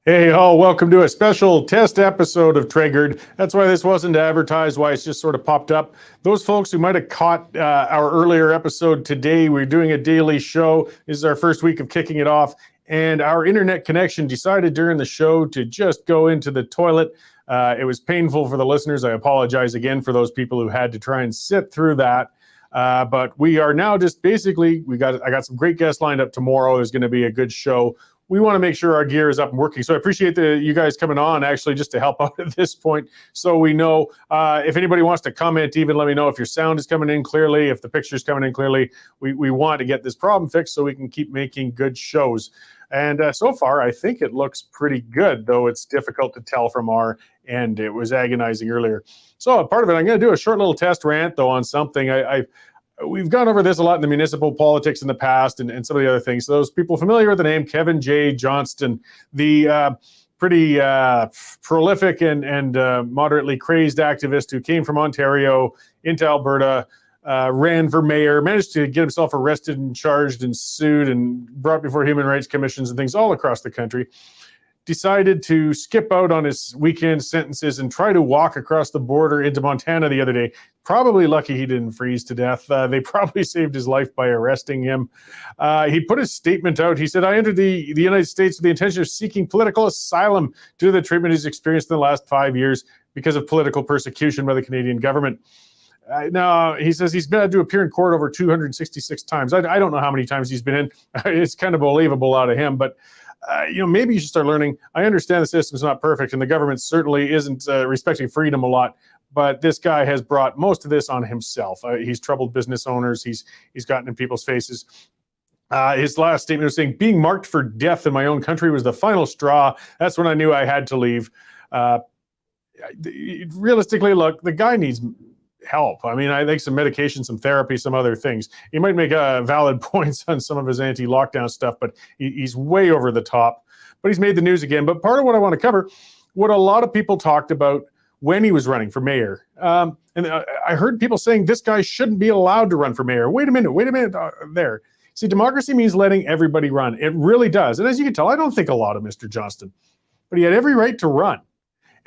Hey, all, welcome to a special test episode of Triggered. That's why this wasn't advertised, why it's just sort of popped up. Those folks who might have caught our earlier episode today, we're doing a daily show. This is our first week of kicking it off, and our internet connection decided during the show to just go into the toilet. It was painful for the listeners. I apologize again for those people who had to try and sit through that. But we are now just basically, I got some great guests lined up tomorrow. There's going to be a good show. We want to make sure our gear is up and working. So I appreciate you guys coming on, actually, just to help out at this point. So we know if anybody wants to comment, even let me know if your sound is coming in clearly, if the picture's coming in clearly. We want to get this problem fixed so we can keep making good shows. And so far, I think it looks pretty good, though it's difficult to tell from our end. It was agonizing earlier. So part of it, I'm going to do a short little test rant, though, on something. We've gone over this a lot in the municipal politics in the past and some of the other things. So those people familiar with the name Kevin J. Johnston, the pretty prolific and moderately crazed activist who came from Ontario into Alberta, ran for mayor, managed to get himself arrested and charged and sued and brought before human rights commissions and things all across the country. Decided to skip out on his weekend sentences and try to walk across the border into Montana the other day. Probably lucky he didn't freeze to death. They probably saved his life by arresting him. He put his statement out. He said, I entered the United States with the intention of seeking political asylum due to the treatment he's experienced in the last 5 years because of political persecution by the Canadian government. Now, he says he's been to appear in court over 266 times. I don't know how many times he's been in. It's kind of believable out of him, but maybe you should start learning. I understand the system's not perfect, and the government certainly isn't respecting freedom a lot. But this guy has brought most of this on himself. He's troubled business owners. He's gotten in people's faces. His last statement was saying, being marked for death in my own country was the final straw. That's when I knew I had to leave. Realistically, look, the guy needs help. I mean, I think some medication, some therapy, some other things. He might make valid points on some of his anti-lockdown stuff, but he's way over the top. But he's made the news again. But part of what I want to cover, what a lot of people talked about when he was running for mayor. And I heard people saying this guy shouldn't be allowed to run for mayor. Wait a minute there. See, democracy means letting everybody run. It really does. And as you can tell, I don't think a lot of Mr. Johnston, but he had every right to run.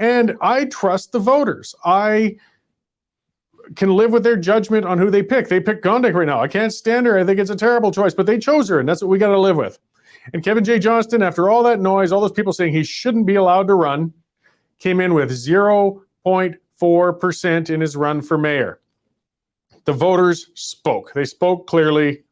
And I trust the voters. I can live with their judgment on who they pick. They pick Gondek right now. I can't stand her. I think it's a terrible choice, but they chose her, and that's what we got to live with. And Kevin J. Johnston, after all that noise, all those people saying he shouldn't be allowed to run, came in with 0.4% in his run for mayor. The voters spoke. They spoke clearly.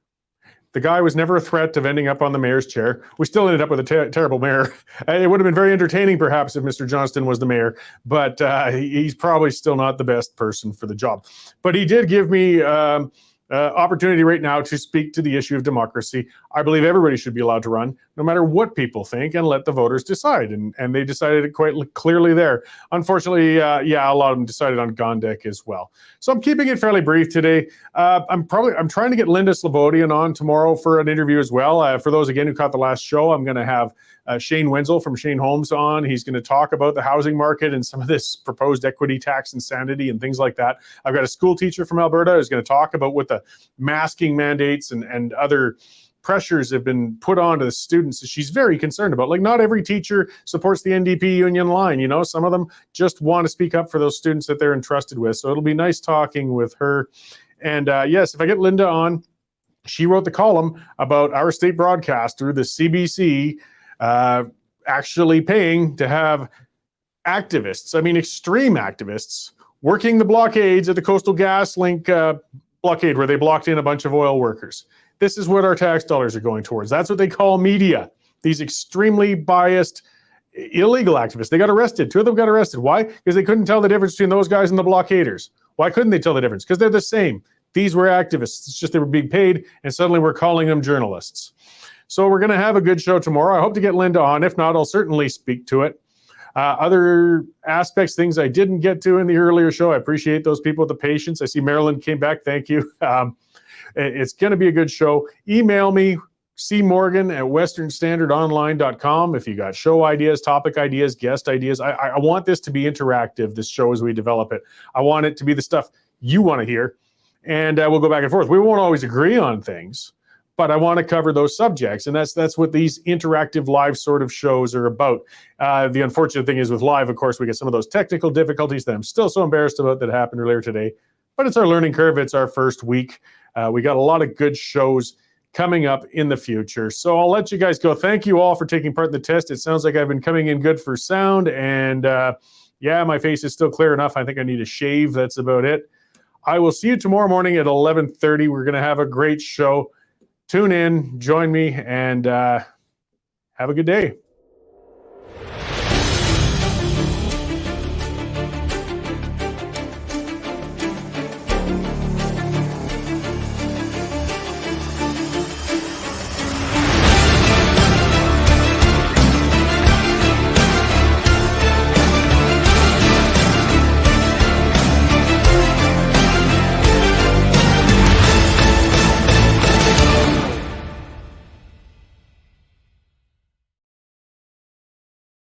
The guy was never a threat of ending up on the mayor's chair. We still ended up with a terrible mayor. It would have been very entertaining, perhaps, if Mr. Johnston was the mayor, but he's probably still not the best person for the job. But he did give me opportunity right now to speak to the issue of democracy. I believe everybody should be allowed to run, no matter what people think, and let the voters decide. And they decided it quite clearly there. Unfortunately, a lot of them decided on Gondek as well. So I'm keeping it fairly brief today. I'm trying to get Linda Slobodian on tomorrow for an interview as well. For those, again, who caught the last show, I'm going to have Shane Wenzel from Shane Homes on. He's going to talk about the housing market and some of this proposed equity tax insanity and things like that. I've got a school teacher from Alberta who's going to talk about what the masking mandates and other pressures have been put onto the students that she's very concerned about. Like, not every teacher supports the NDP union line. Some of them just want to speak up for those students that they're entrusted with. So it'll be nice talking with her. And yes, if I get Linda on, she wrote the column about our state broadcaster, the CBC, actually paying to have activists, extreme activists, working the blockades at the Coastal GasLink blockade where they blocked in a bunch of oil workers. This is what our tax dollars are going towards. That's what they call media. These extremely biased, illegal activists. They got arrested. 2 of them got arrested. Why? Because they couldn't tell the difference between those guys and the blockaders. Why couldn't they tell the difference? Because they're the same. These were activists. It's just they were being paid, and suddenly we're calling them journalists. So we're going to have a good show tomorrow. I hope to get Linda on. If not, I'll certainly speak to it. Other aspects, things I didn't get to in the earlier show, I appreciate those people with the patience. I see Marilyn came back. Thank you. It's going to be a good show. Email me, cmorgan@westernstandardonline.com if you got show ideas, topic ideas, guest ideas. I want this to be interactive, this show, as we develop it. I want it to be the stuff you want to hear, and we'll go back and forth. We won't always agree on things, but I want to cover those subjects. And that's what these interactive live sort of shows are about. The unfortunate thing is with live, of course, we get some of those technical difficulties that I'm still so embarrassed about that happened earlier today. But it's our learning curve. It's our first week. We got a lot of good shows coming up in the future. So I'll let you guys go. Thank you all for taking part in the test. It sounds like I've been coming in good for sound. And yeah, my face is still clear enough. I think I need a shave. That's about it. I will see you tomorrow morning at 11:30. We're going to have a great show. Tune in, join me, and have a good day.